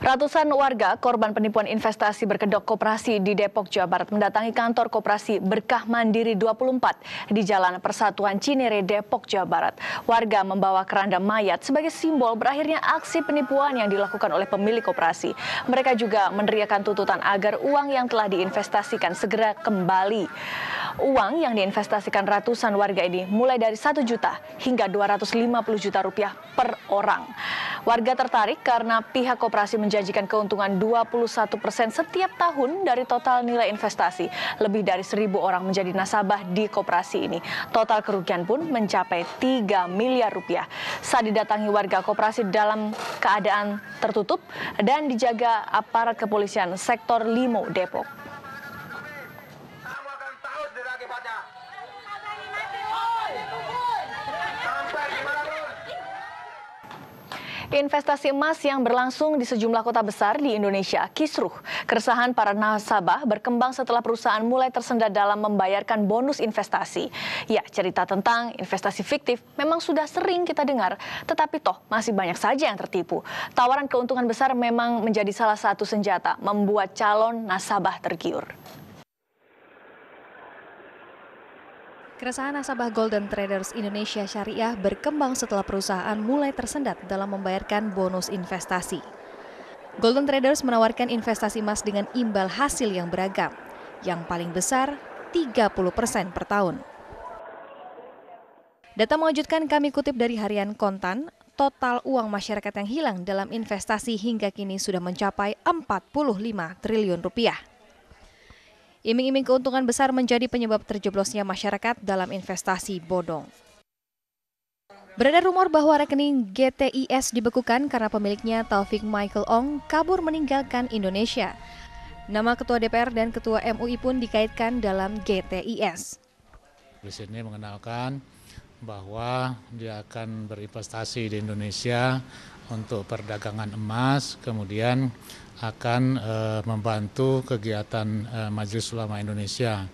Ratusan warga korban penipuan investasi berkedok koperasi di Depok, Jawa Barat mendatangi kantor koperasi Berkah Mandiri 24 di Jalan Persatuan Cinere, Depok, Jawa Barat. Warga membawa keranda mayat sebagai simbol berakhirnya aksi penipuan yang dilakukan oleh pemilik koperasi. Mereka juga meneriakan tuntutan agar uang yang telah diinvestasikan segera kembali. Uang yang diinvestasikan ratusan warga ini mulai dari 1 juta hingga 250 juta rupiah per orang. Warga tertarik karena pihak koperasi menjanjikan keuntungan 21% setiap tahun dari total nilai investasi. Lebih dari 1.000 orang menjadi nasabah di koperasi ini. Total kerugian pun mencapai 3 miliar rupiah. Saat didatangi warga, koperasi dalam keadaan tertutup dan dijaga aparat kepolisian sektor Limo, Depok. Investasi emas yang berlangsung di sejumlah kota besar di Indonesia kisruh. Keresahan para nasabah berkembang setelah perusahaan mulai tersendat dalam membayarkan bonus investasi. Ya, cerita tentang investasi fiktif memang sudah sering kita dengar, tetapi toh masih banyak saja yang tertipu. Tawaran keuntungan besar memang menjadi salah satu senjata membuat calon nasabah tergiur. Keresahan nasabah Golden Traders Indonesia Syariah berkembang setelah perusahaan mulai tersendat dalam membayarkan bonus investasi. Golden Traders menawarkan investasi emas dengan imbal hasil yang beragam, yang paling besar 30% per tahun. Data mengejutkan kami kutip dari Harian Kontan, total uang masyarakat yang hilang dalam investasi hingga kini sudah mencapai 45 triliun rupiah. Iming-iming keuntungan besar menjadi penyebab terjeblosnya masyarakat dalam investasi bodong. Beredar rumor bahwa rekening GTIS dibekukan karena pemiliknya Taufik Michael Ong kabur meninggalkan Indonesia. Nama Ketua DPR dan Ketua MUI pun dikaitkan dalam GTIS. Di sini mengenalkan bahwa dia akan berinvestasi di Indonesia untuk perdagangan emas, kemudian akan membantu kegiatan Majelis Ulama Indonesia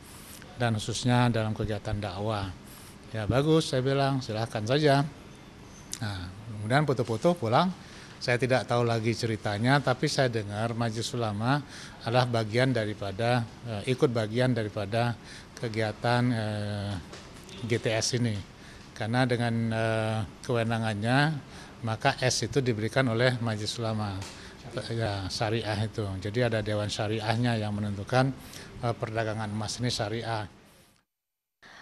dan khususnya dalam kegiatan dakwah. Ya bagus, saya bilang silahkan saja. Nah, kemudian foto-foto pulang, saya tidak tahu lagi ceritanya, tapi saya dengar Majelis Ulama adalah bagian daripada ikut bagian daripada kegiatan GTS ini. Karena dengan kewenangannya maka S itu diberikan oleh Majelis Ulama. Ya, syariah itu. Jadi ada Dewan Syariahnya yang menentukan perdagangan emas ini syariah.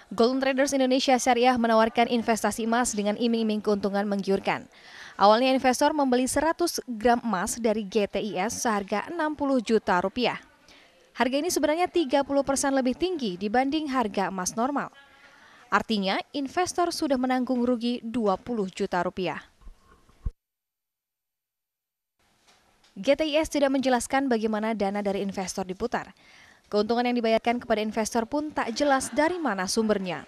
Golden Traders Indonesia Syariah menawarkan investasi emas dengan iming-iming keuntungan menggiurkan. Awalnya investor membeli 100 gram emas dari GTIS seharga 60 juta rupiah. Harga ini sebenarnya 30% lebih tinggi dibanding harga emas normal. Artinya investor sudah menanggung rugi 20 juta rupiah. GTIS tidak menjelaskan bagaimana dana dari investor diputar. Keuntungan yang dibayarkan kepada investor pun tak jelas dari mana sumbernya.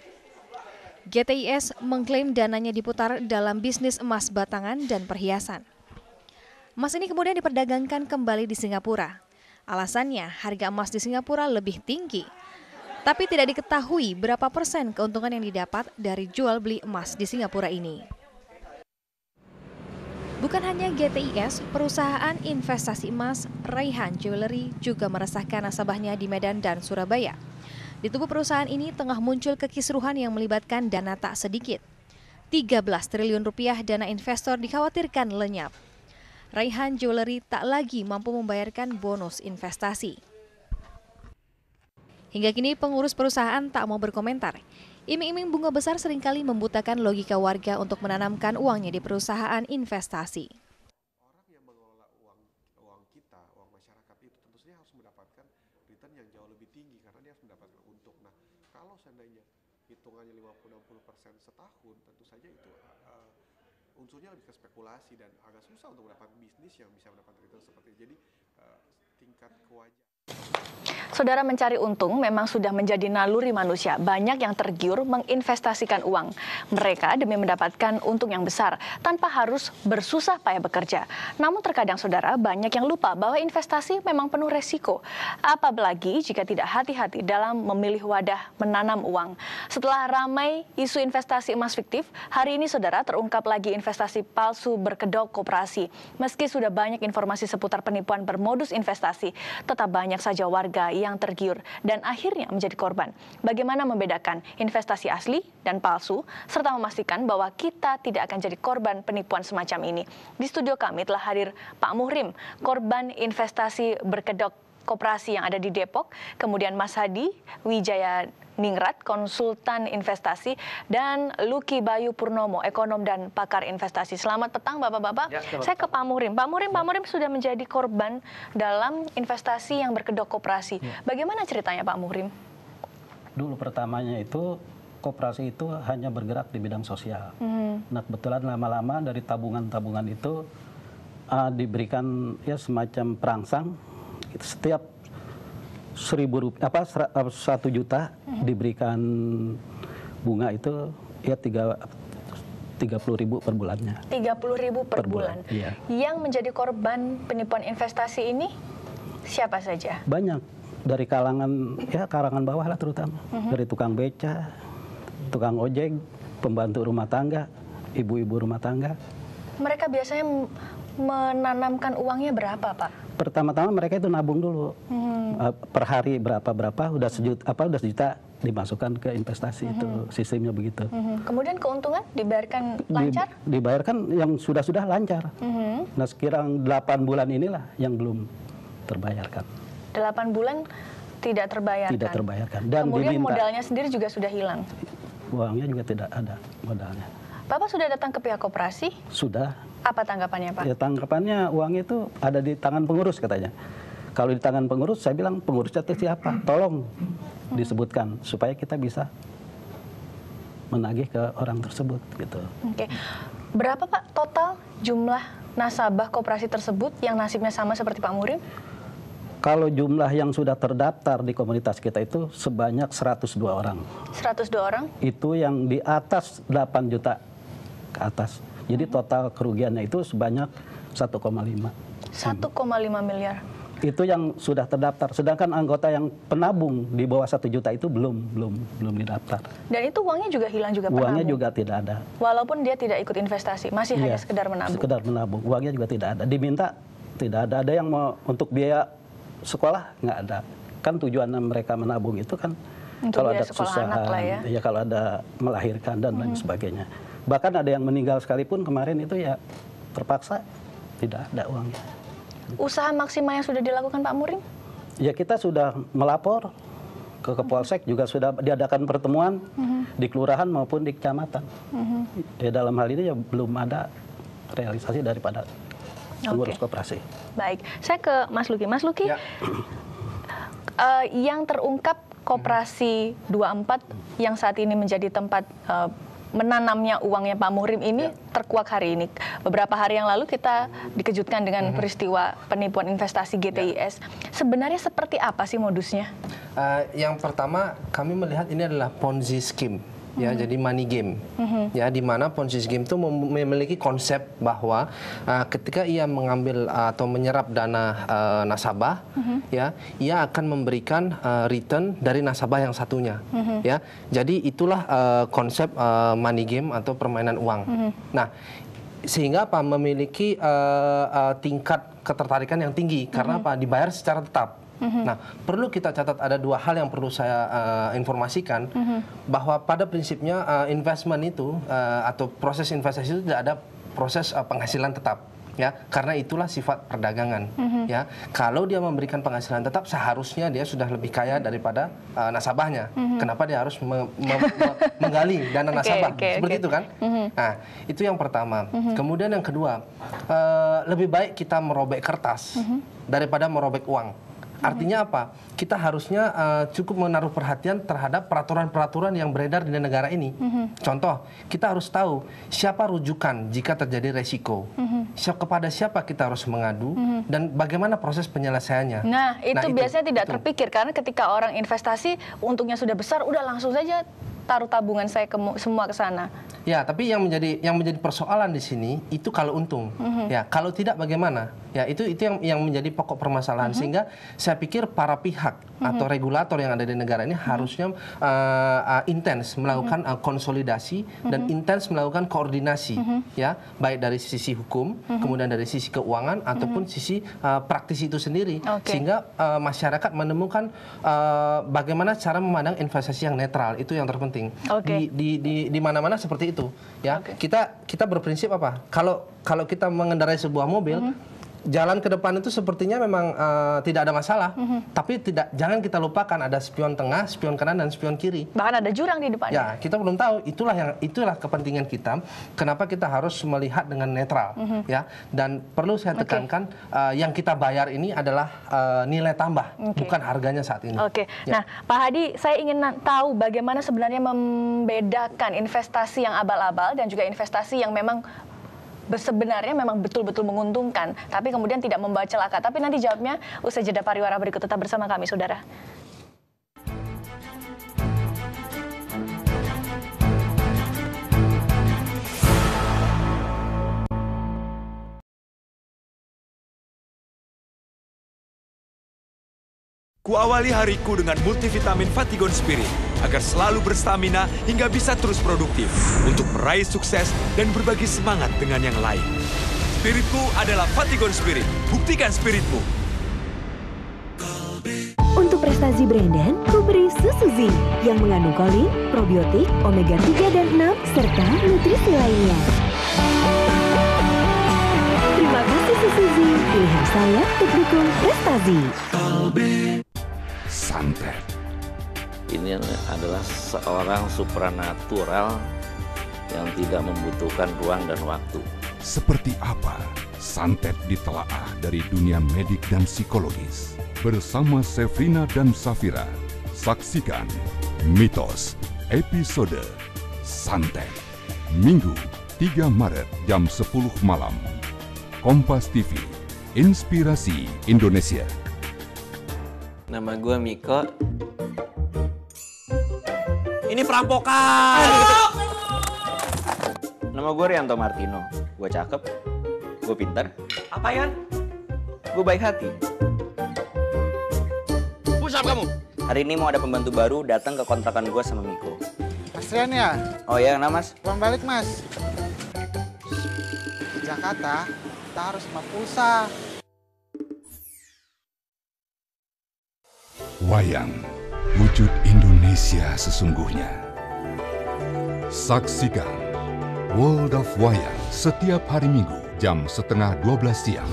GTIS mengklaim dananya diputar dalam bisnis emas batangan dan perhiasan. Emas ini kemudian diperdagangkan kembali di Singapura. Alasannya harga emas di Singapura lebih tinggi. Tapi tidak diketahui berapa persen keuntungan yang didapat dari jual beli emas di Singapura ini. Bukan hanya GTIS, perusahaan investasi emas Raihan Jewelry juga meresahkan nasabahnya di Medan dan Surabaya. Di tubuh perusahaan ini tengah muncul kekisruhan yang melibatkan dana tak sedikit. 13 triliun rupiah dana investor dikhawatirkan lenyap. Raihan Jewelry tak lagi mampu membayarkan bonus investasi. Hingga kini pengurus perusahaan tak mau berkomentar. Iming-iming bunga besar seringkali membutakan logika warga untuk menanamkan uangnya di perusahaan investasi. Orang yang mengelola uang kita, uang masyarakat itu tentu saja harus mendapatkan return yang jauh lebih tinggi karena dia harus mendapatkan untung. Nah, kalau seandainya hitungannya 50-60% setahun, tentu saja itu unsurnya lebih ke spekulasi dan agak susah untuk mendapatkan bisnis yang bisa mendapatkan return seperti itu. Jadi tingkat kewajaran Saudara, mencari untung memang sudah menjadi naluri manusia. Banyak yang tergiur menginvestasikan uang mereka demi mendapatkan untung yang besar tanpa harus bersusah payah bekerja. Namun terkadang saudara, banyak yang lupa bahwa investasi memang penuh resiko. Apalagi jika tidak hati-hati dalam memilih wadah menanam uang. Setelah ramai isu investasi emas fiktif, hari ini saudara terungkap lagi investasi palsu berkedok koperasi. Meski sudah banyak informasi seputar penipuan bermodus investasi, tetap banyak saja warga yang tergiur dan akhirnya menjadi korban. Bagaimana membedakan investasi asli dan palsu, serta memastikan bahwa kita tidak akan jadi korban penipuan semacam ini. Di studio kami telah hadir Pak Muhrim, korban investasi berkedok koperasi yang ada di Depok, kemudian Mas Hadi Wijaya Ningrat, konsultan investasi, dan Luki Bayu Purnomo, ekonom dan pakar investasi. Selamat petang Bapak-Bapak. Ya, saya ke Pak Muhrim. Pak Muhrim sudah menjadi korban dalam investasi yang berkedok koperasi. Ya. Bagaimana ceritanya Pak Muhrim? Dulu pertamanya itu koperasi itu hanya bergerak di bidang sosial. Nah kebetulan lama-lama dari tabungan-tabungan itu diberikan ya semacam perangsang. Setiap 1.000 rupiah, 1 juta diberikan bunga itu ya 30.000 per bulannya. 30.000 per bulan. Iya. Yang menjadi korban penipuan investasi ini siapa saja? Banyak dari kalangan bawah lah terutama. Dari tukang beca, tukang ojek, pembantu rumah tangga, ibu-ibu rumah tangga. Mereka biasanya menanamkan uangnya berapa, Pak? Pertama-tama mereka itu nabung dulu. Per hari berapa udah sejuta dimasukkan ke investasi itu, sistemnya begitu. Kemudian keuntungan dibayarkan lancar? Dibayarkan yang sudah lancar. Nah sekarang 8 bulan inilah yang belum terbayarkan. 8 bulan tidak terbayarkan? Tidak terbayarkan. Dan kemudian modalnya sendiri juga sudah hilang? Uangnya juga tidak ada modalnya. Bapak sudah datang ke pihak koperasi? Sudah. Apa tanggapannya Pak? Ya tanggapannya uang itu ada di tangan pengurus katanya. Kalau di tangan pengurus, saya bilang pengurusnya itu siapa? Tolong disebutkan supaya kita bisa menagih ke orang tersebut gitu. Oke. Berapa Pak total jumlah nasabah koperasi tersebut yang nasibnya sama seperti Pak Muhrim? Kalau jumlah yang sudah terdaftar di komunitas kita itu sebanyak 102 orang. 102 orang? Itu yang di atas 8 juta ke atas. Jadi total kerugiannya itu sebanyak 1,5. 1,5 miliar. Itu yang sudah terdaftar. Sedangkan anggota yang penabung di bawah 1 juta itu belum didaftar. Dan itu uangnya juga hilang juga penabung? Uangnya juga tidak ada. Walaupun dia tidak ikut investasi, masih hanya sekedar menabung? Sekedar menabung. Uangnya juga tidak ada. Diminta tidak ada. Ada yang mau untuk biaya sekolah nggak ada. Kan tujuan mereka menabung itu kan untuk kalau ada kesusahan, ya kalau ada melahirkan dan lain sebagainya. Bahkan ada yang meninggal sekalipun kemarin itu ya terpaksa tidak ada uangnya. Usaha maksimal yang sudah dilakukan Pak Muhrim? Ya kita sudah melapor ke Polsek, juga sudah diadakan pertemuan di kelurahan maupun di kecamatan. Ya dalam hal ini ya belum ada realisasi daripada pengurus koperasi. Baik, saya ke Mas Luki. Mas Luki, ya. Yang terungkap koperasi 24 yang saat ini menjadi tempat menanamnya uangnya Pak Muhrim ini terkuak hari ini. Beberapa hari yang lalu kita dikejutkan dengan peristiwa penipuan investasi GTIS. Sebenarnya seperti apa sih modusnya? Yang pertama kami melihat ini adalah Ponzi scheme. Ya, jadi money game. Ya, di mana Ponzi scheme itu memiliki konsep bahwa ketika ia mengambil atau menyerap dana nasabah, ya, ia akan memberikan return dari nasabah yang satunya. Ya, jadi itulah konsep money game atau permainan uang. Nah, sehingga apa memiliki tingkat ketertarikan yang tinggi karena apa dibayar secara tetap. Nah, perlu kita catat ada 2 hal yang perlu saya informasikan bahwa pada prinsipnya investment itu atau proses investasi itu tidak ada proses penghasilan tetap, ya, karena itulah sifat perdagangan. Ya, kalau dia memberikan penghasilan tetap seharusnya dia sudah lebih kaya daripada nasabahnya. Kenapa dia harus menggali dana nasabah seperti itu kan? Nah, itu yang pertama. Kemudian yang kedua, lebih baik kita merobek kertas daripada merobek uang. Artinya apa? Kita harusnya cukup menaruh perhatian terhadap peraturan-peraturan yang beredar di negara ini. Contoh, kita harus tahu siapa rujukan jika terjadi resiko, kepada siapa kita harus mengadu, dan bagaimana proses penyelesaiannya. Nah, itu biasanya tidak terpikir karena ketika orang investasi untungnya sudah besar, udah langsung saja taruh tabungan saya semua ke sana. Ya, tapi yang menjadi persoalan di sini itu kalau untung. Ya, kalau tidak bagaimana? Ya, itu yang menjadi pokok permasalahan. Sehingga saya pikir para pihak atau regulator yang ada di negara ini harusnya intens melakukan konsolidasi dan intens melakukan koordinasi, ya, baik dari sisi hukum, kemudian dari sisi keuangan ataupun sisi praktisi itu sendiri, sehingga masyarakat menemukan bagaimana cara memandang investasi yang netral. Itu yang terpenting. Di mana-mana seperti itu, ya. Kita berprinsip apa? Kalau kita mengendarai sebuah mobil, jalan ke depan itu sepertinya memang tidak ada masalah, tapi jangan kita lupakan ada spion tengah, spion kanan, dan spion kiri. Bahkan ada jurang di depannya. Ya, kita belum tahu. Itulah kepentingan kita. Kenapa kita harus melihat dengan netral, ya? Dan perlu saya tekankan, yang kita bayar ini adalah nilai tambah, bukan harganya saat ini. Ya. Nah, Pak Hadi, saya ingin tahu bagaimana sebenarnya membedakan investasi yang abal-abal dan juga investasi yang memang sebenarnya memang betul-betul menguntungkan, tapi kemudian tidak membawa celaka. Tapi nanti jawabnya usai jeda pariwara berikut. Tetap bersama kami, saudara. Kuawali hariku dengan multivitamin Vatigon Spirit agar selalu berstamina hingga bisa terus produktif untuk meraih sukses dan berbagi semangat dengan yang lain. Spiritku adalah Vatigon Spirit. Buktikan spiritmu. Untuk prestasi Brandon, ku beri susu Zinc yang mengandung kolin, probiotik, omega 3 dan 6 serta nutrisi lainnya. Terima kasih susu Zinc, pilihan saya untuk dukung prestasi. Santet. Ini adalah seorang supranatural yang tidak membutuhkan ruang dan waktu. Seperti apa santet ditelaah dari dunia medik dan psikologis? Bersama Sefrina dan Safira, saksikan Mitos episode Santet. Minggu 3 Maret jam 10 malam. Kompas TV, Inspirasi Indonesia. Nama gue Miko. Ini perampokan! Nama gue Rianto Martino. Gue cakep, gue pintar. Apa Yan? Gue baik hati. Pusap kamu? Hari ini mau ada pembantu baru datang ke kontrakan gue sama Miko. Mas Rian ya? Oh iya, nah mas? Pulang balik mas. Di Jakarta, kita harus sama pulsa. Wayang, wujud Indonesia sesungguhnya. Saksikan World of Wayang setiap hari Minggu jam 11:30 siang.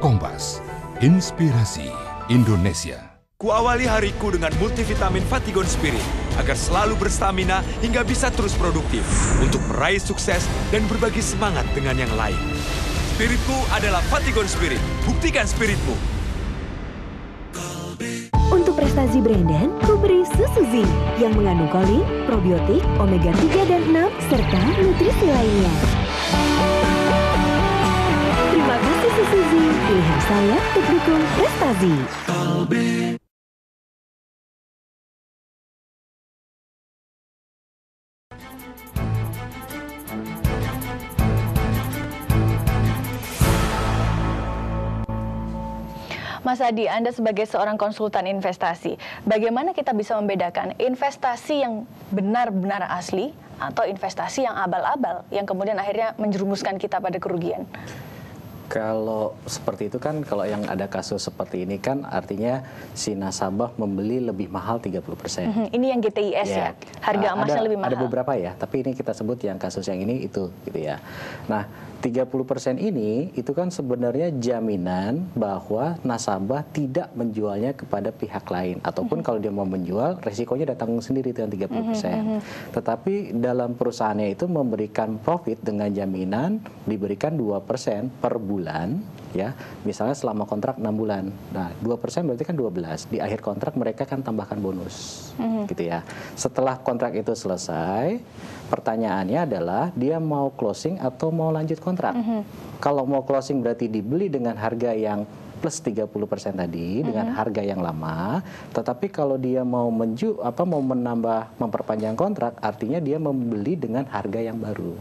Kompas, Inspirasi Indonesia. Kuawali hariku dengan multivitamin Vatigon Spirit agar selalu berstamina hingga bisa terus produktif untuk meraih sukses dan berbagi semangat dengan yang lain. Spiritku adalah Vatigon Spirit. Buktikan spiritmu. Untuk prestasi Brandon, ku beri susu Zinc yang mengandung kolin, probiotik, omega 3 dan 6 serta nutrisi lainnya. Terima kasih susu Zinc, pilihan saya untuk dukung prestasi. Mas Adi, Anda sebagai seorang konsultan investasi, bagaimana kita bisa membedakan investasi yang benar-benar asli atau investasi yang abal-abal yang kemudian akhirnya menjerumuskan kita pada kerugian? Kalau seperti itu kan, kalau yang ada kasus seperti ini kan artinya si nasabah membeli lebih mahal 30%. Ini yang GTIS ya, harga emasnya lebih mahal. Ada beberapa ya, tapi ini kita sebut yang kasus yang ini itu gitu ya. Nah, 30% ini itu kan sebenarnya jaminan bahwa nasabah tidak menjualnya kepada pihak lain, ataupun kalau dia mau menjual resikonya dia tanggung sendiri itu yang 30%. Tetapi dalam perusahaannya itu memberikan profit dengan jaminan diberikan 2% per bulan bulan, ya, misalnya selama kontrak 6 bulan. Nah, 2% berarti kan 12. Di akhir kontrak mereka kan tambahkan bonus, gitu ya. Setelah kontrak itu selesai, pertanyaannya adalah dia mau closing atau mau lanjut kontrak. Kalau mau closing berarti dibeli dengan harga yang plus 30% tadi dengan harga yang lama, tetapi kalau dia mau mau menambah memperpanjang kontrak, artinya dia membeli dengan harga yang baru.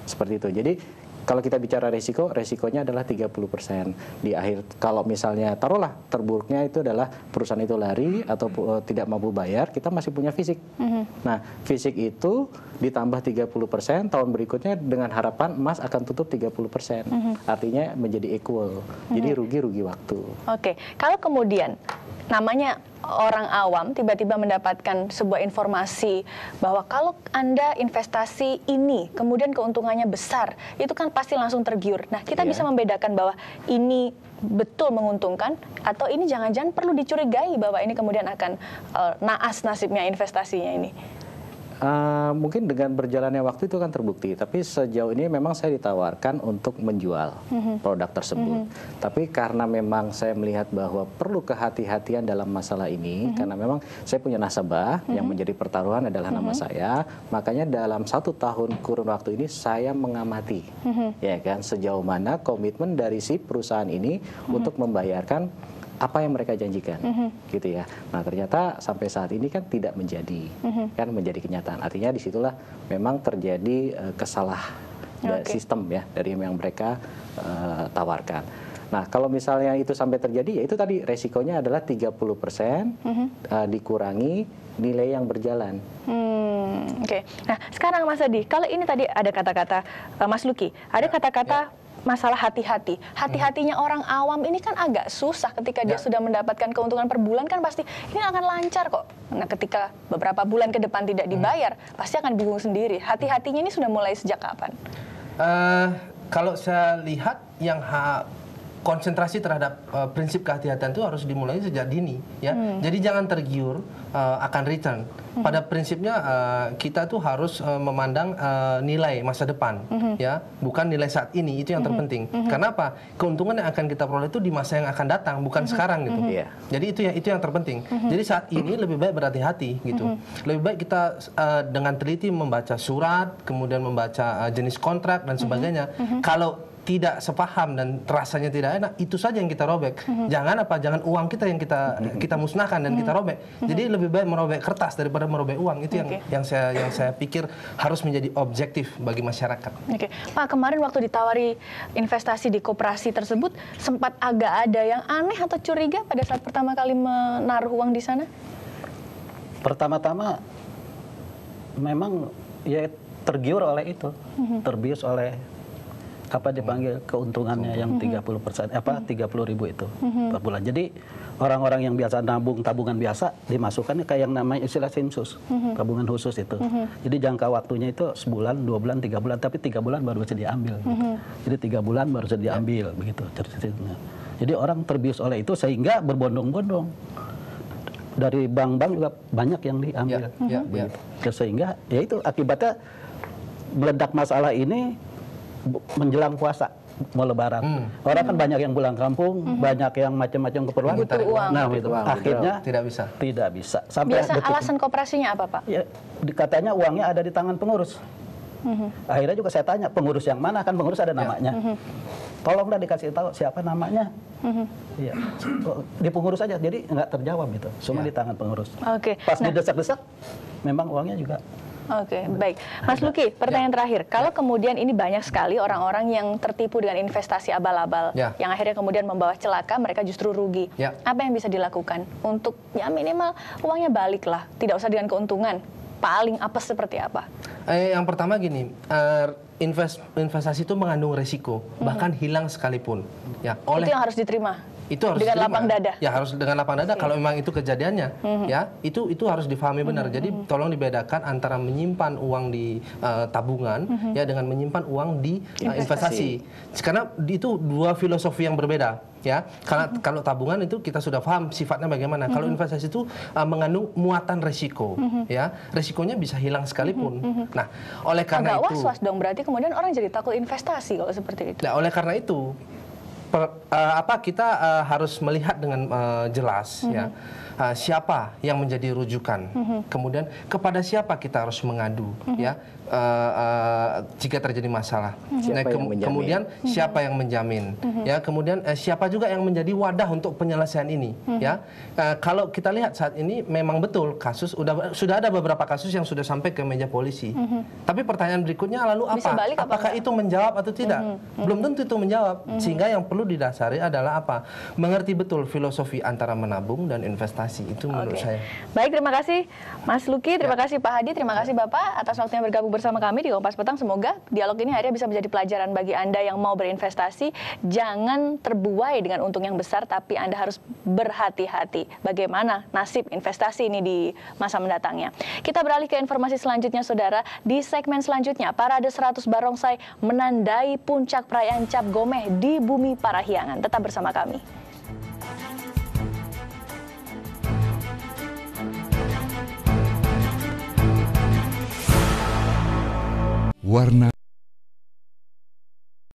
Seperti itu. Jadi kalau kita bicara resikonya adalah 30%. Di akhir, kalau misalnya taruhlah terburuknya itu adalah perusahaan itu lari atau tidak mampu bayar, kita masih punya fisik. Nah, fisik itu ditambah 30%, tahun berikutnya dengan harapan emas akan tutup 30%. Artinya menjadi equal. Jadi rugi-rugi waktu. Oke, kalau kemudian namanya orang awam tiba-tiba mendapatkan sebuah informasi bahwa kalau Anda investasi ini, kemudian keuntungannya besar, itu kan pasti langsung tergiur. Nah, kita bisa membedakan bahwa ini betul menguntungkan atau ini jangan-jangan perlu dicurigai bahwa ini kemudian akan naas nasibnya investasinya ini. Mungkin dengan berjalannya waktu itu kan terbukti, tapi sejauh ini memang saya ditawarkan untuk menjual produk tersebut. Tapi karena memang saya melihat bahwa perlu kehati-hatian dalam masalah ini, karena memang saya punya nasabah yang menjadi pertaruhan adalah nama saya, makanya dalam 1 tahun kurun waktu ini saya mengamati, ya kan, sejauh mana komitmen dari si perusahaan ini untuk membayarkan apa yang mereka janjikan, gitu ya. Nah, ternyata sampai saat ini kan tidak menjadi, kan menjadi kenyataan. Artinya disitulah memang terjadi sistem ya dari yang mereka tawarkan. Nah, kalau misalnya itu sampai terjadi, ya itu tadi resikonya adalah 30% dikurangi nilai yang berjalan. Oke. Nah, sekarang Mas Adi, kalau ini tadi ada kata-kata Mas Luki, ada kata-kata masalah hati-hati. Hati-hatinya orang awam ini kan agak susah ketika dia sudah mendapatkan keuntungan per bulan, kan pasti ini akan lancar kok. Nah, ketika beberapa bulan ke depan tidak dibayar, pasti akan bingung sendiri. Hati-hatinya ini sudah mulai sejak kapan? Kalau saya lihat yang konsentrasi terhadap prinsip kehati-hatian itu harus dimulai sejak dini, ya. Jadi jangan tergiur akan return. Pada prinsipnya kita tuh harus memandang nilai masa depan, ya, bukan nilai saat ini. Itu yang terpenting. Karena apa? Keuntungan yang akan kita peroleh itu di masa yang akan datang, bukan sekarang gitu. Jadi itu yang terpenting. Jadi saat ini lebih baik berhati-hati gitu. Lebih baik kita dengan teliti membaca surat, kemudian membaca jenis kontrak dan sebagainya. Kalau tidak sepaham dan rasanya tidak enak, itu saja yang kita robek. Jangan uang kita yang kita musnahkan dan kita robek. Jadi lebih baik merobek kertas daripada merobek uang. Itu yang saya pikir harus menjadi objektif bagi masyarakat. Oke, Pak, kemarin waktu ditawari investasi di koperasi tersebut sempat agak ada yang aneh atau curiga pada saat pertama kali menaruh uang di sana? Pertama-tama memang ya tergiur oleh itu, terbius oleh apa dipanggil keuntungannya yang 30%, 30.000 itu per bulan. Jadi orang-orang yang biasa nabung tabungan biasa dimasukkan kayak yang namanya istilah simsus, tabungan khusus itu. Jadi jangka waktunya itu sebulan, 2 bulan, 3 bulan, tapi 3 bulan baru bisa diambil. Jadi 3 bulan baru bisa diambil begitu ceritanya. Jadi orang terbius oleh itu sehingga berbondong-bondong. Dari bank-bank juga banyak yang diambil. Sehingga ya itu akibatnya meledak masalah ini menjelang puasa mau lebaran. Orang kan banyak yang pulang kampung, banyak yang macam-macam keperluan. Butuh uang. Nah, itu akhirnya tidak bisa. Sampai biasa alasan koperasinya apa, Pak? Ya, katanya uangnya ada di tangan pengurus. Akhirnya juga saya tanya, pengurus yang mana? Kan pengurus ada namanya. Tolonglah dikasih tahu siapa namanya. Ya, di pengurus aja. Jadi nggak terjawab gitu. Cuma di tangan pengurus. Pas didesak-desak, memang uangnya juga. Oke, baik. Mas Luki, pertanyaan terakhir. Kalau kemudian ini banyak sekali orang-orang yang tertipu dengan investasi abal-abal, yang akhirnya kemudian membawa celaka, mereka justru rugi. Apa yang bisa dilakukan untuk ya minimal uangnya balik lah, tidak usah dengan keuntungan. Paling apes seperti apa? Yang pertama gini, investasi itu mengandung resiko, bahkan hilang sekalipun. Ya, itu yang harus diterima. itu harus dengan diterima. lapang dada. Ya harus dengan lapang dada kalau memang itu kejadiannya. Ya, itu harus difahami benar. Jadi tolong dibedakan antara menyimpan uang di tabungan ya dengan menyimpan uang di investasi. Karena itu dua filosofi yang berbeda. Ya, karena kalau tabungan itu kita sudah paham sifatnya bagaimana. Kalau investasi itu mengandung muatan resiko. Ya, resikonya bisa hilang sekalipun. Nah, oleh karena agak itu was-was dong, berarti kemudian orang jadi takut investasi kalau seperti itu. Nah, oleh karena itu kita harus melihat dengan jelas ya siapa yang menjadi rujukan, kemudian kepada siapa kita harus mengadu ya jika terjadi masalah. Kemudian siapa yang menjamin, ya kemudian siapa juga yang menjadi wadah untuk penyelesaian ini, ya. Kalau kita lihat saat ini memang betul kasus sudah ada beberapa kasus yang sudah sampai ke meja polisi. Tapi pertanyaan berikutnya lalu apa? Apakah itu menjawab atau tidak? Belum tentu itu menjawab. Sehingga yang perlu didasari adalah apa? Mengerti betul filosofi antara menabung dan investasi. Itu menurut saya. Baik, terima kasih Mas Luki, terima kasih Pak Hadi, terima kasih Bapak atas waktunya bergabung bersama kami di Kompas Petang. Semoga dialog ini akhirnya bisa menjadi pelajaran bagi Anda yang mau berinvestasi. Jangan terbuai dengan untung yang besar, tapi Anda harus berhati-hati bagaimana nasib investasi ini di masa mendatangnya. Kita beralih ke informasi selanjutnya, Saudara. Di segmen selanjutnya, Parade 100 Barongsai menandai puncak perayaan Cap Gomeh di Bumi Parahyangan. Tetap bersama kami. Warna